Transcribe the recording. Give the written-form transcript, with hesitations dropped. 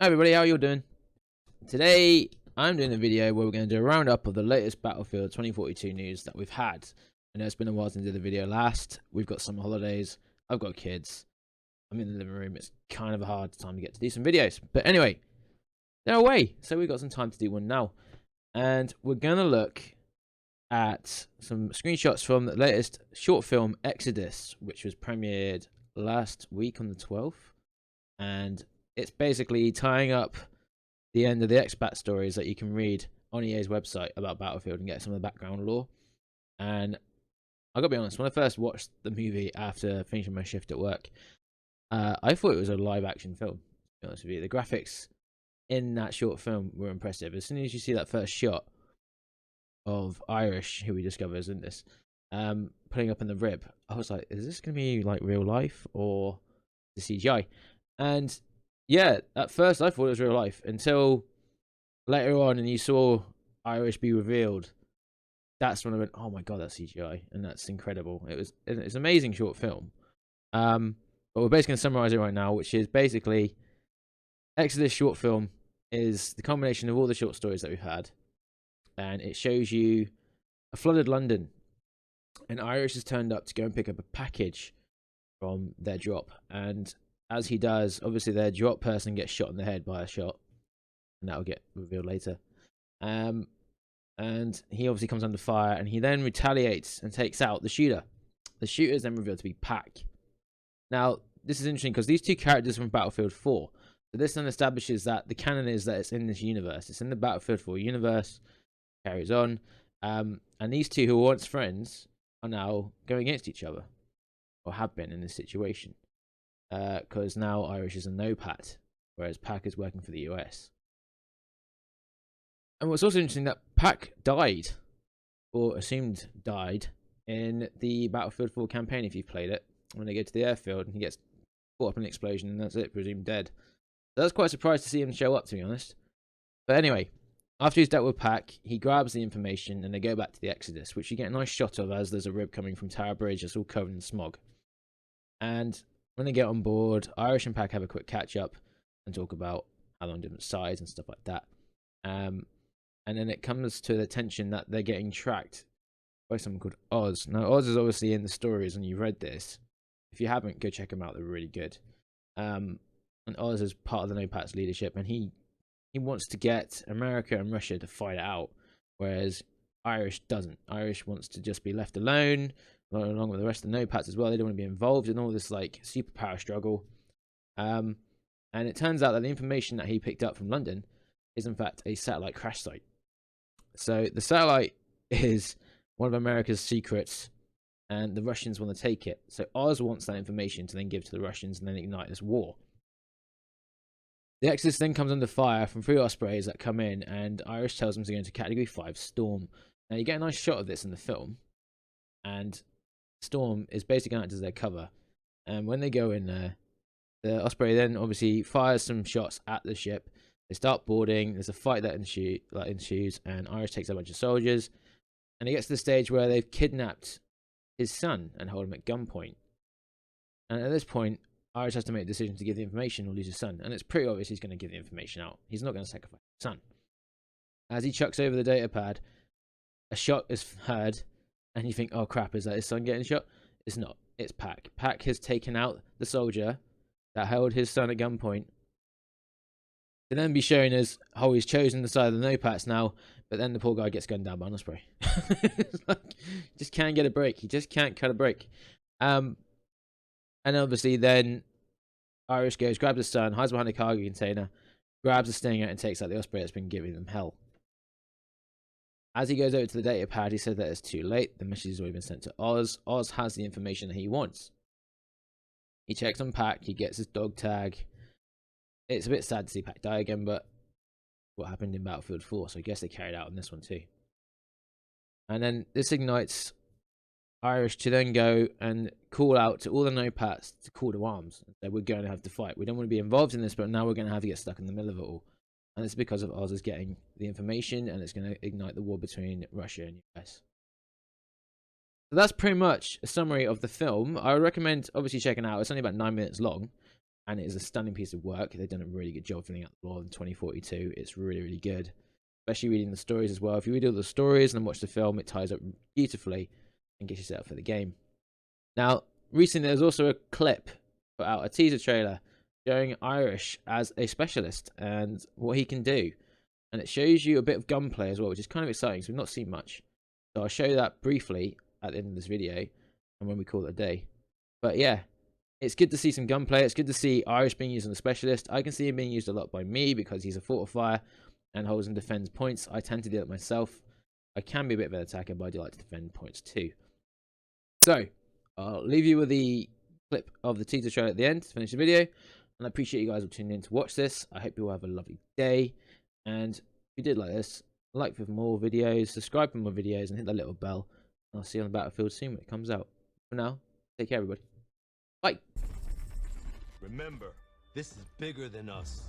Hi everybody, how you doing? Today I'm doing a video where we're going to do a roundup of the latest Battlefield 2042 news that we've had. I know it's been a while since I did the video last. We've got summer holidays. I've got kids. I'm in the living room. It's kind of a hard time to get to do some videos. But anyway, they're away, so we've got some time to do one now. And we're going to look at some screenshots from the latest short film Exodus, which was premiered last week on the 12th. And it's basically tying up the end of the expat stories that you can read on EA's website about Battlefield and get some of the background lore. And I gotta be honest, when I first watched the movie after finishing my shift at work, I thought it was a live action film, to be honest with you. The graphics in that short film were impressive. As soon as you see that first shot of Irish, who we discover is in this, putting up in the rib, I was like, is this gonna be like real life or the CGI? And yeah, at first I thought it was real life until later on, and you saw Irish be revealed. That's when I went, "Oh my god, that's CGI, and that's incredible." It's an amazing short film. But we're basically going to summarize it right now, which is basically Exodus short film is the combination of all the short stories that we've had, and it shows you a flooded London, and Irish has turned up to go and pick up a package from their drop, and as he does, obviously their drop person gets shot in the head by a shot, and that'll get revealed later. And he obviously comes under fire, and he then retaliates and takes out the shooter. The shooter is then revealed to be Pack. Now, this is interesting because these two characters from Battlefield 4. So this then establishes that the canon is that it's in this universe. It's in the Battlefield 4 universe. Carries on. And these two who were once friends are now going against each other, or have been in this situation. Because now Irish is a NOPAT, whereas Pack is working for the US. And what's also interesting that Pack died, or assumed died, in the Battlefield 4 campaign if you've played it. When they go to the airfield and he gets caught up in an explosion, and that's it, presumed dead. So I was quite surprised to see him show up, to be honest. But anyway, after he's dealt with Pack, he grabs the information and they go back to the Exodus, which you get a nice shot of as there's a rib coming from Tower Bridge that's all covered in smog. And when they get on board, Irish and Pack have a quick catch up and talk about how they're on different sides and stuff like that. And then it comes to the attention that they're getting tracked by someone called Oz. Now, Oz is obviously in the stories, and you've read this. If you haven't, go check them out. They're really good. And Oz is part of the NOPAT's leadership, and he wants to get America and Russia to fight it out, whereas Irish doesn't. Irish wants to just be left alone, along with the rest of the NOPATs as well. They don't want to be involved in all this like superpower struggle. And it turns out that the information that he picked up from London is in fact a satellite crash site. So the satellite is one of America's secrets, and the Russians want to take it. So Oz wants that information to then give to the Russians and then ignite this war. The Exodus then comes under fire from 3 Ospreys that come in, and Irish tells them to go into Category 5 Storm. Now you get a nice shot of this in the film, and Storm is basically going to act as their cover. And when they go in there, the Osprey then obviously fires some shots at the ship. They start boarding. There's a fight that ensues, and Irish takes a bunch of soldiers. And it gets to the stage where they've kidnapped his son and hold him at gunpoint. And at this point, Irish has to make a decision to give the information or lose his son. And it's pretty obvious he's going to give the information out. He's not going to sacrifice his son. As he chucks over the data pad, a shot is heard, and you think, oh crap, is that his son getting shot? It's not. It's Pack. Pack has taken out the soldier that held his son at gunpoint, to then be shown as, oh, he's chosen the side of the NOPATs now, but then the poor guy gets gunned down by an Osprey. Like, just can't get a break. He just can't cut a break. And obviously then Irish goes, grabs his son, hides behind a cargo container, grabs a Stinger, and takes out the Osprey that's been giving them hell. As he goes over to the data pad, he said that it's too late. The message has already been sent to Oz. Oz has the information that he wants. He checks on Pack. He gets his dog tag. It's a bit sad to see Pack die again, but what happened in Battlefield 4, so I guess they carried out on this one too. And then this ignites Irish to then go and call out to all the NOPATs to call to arms. That we're going to have to fight. We don't want to be involved in this, but now we're going to have to get stuck in the middle of it all. And it's because of Oz is getting the information, and it's going to ignite the war between Russia and US. So that's pretty much a summary of the film. I would recommend obviously checking it out. It's only about 9 minutes long. and it is a stunning piece of work. They've done a really good job filling out the lore in 2042. It's really, really good, especially reading the stories as well. If you read all the stories and then watch the film, it ties up beautifully and gets you set up for the game. Now, recently there was also a clip put out, a teaser trailer showing Irish as a specialist and what he can do, and it shows you a bit of gunplay as well, which is kind of exciting. So we've not seen much, so I'll show you that briefly at the end of this video and when we call it a day. But yeah, it's good to see some gunplay. It's good to see Irish being used as a specialist. I can see him being used a lot by me because he's a fortifier and holds and defends points. I tend to do that myself. I can be a bit of an attacker, but I do like to defend points too. So I'll leave you with the clip of the teaser trailer at the end to finish the video, and I appreciate you guys all tuning in to watch this. I hope you all have a lovely day, and if you did like this, like for more videos, subscribe for more videos, and hit that little bell. I'll see you on the battlefield soon when it comes out. For now, take care everybody. Bye. Remember, this is bigger than us.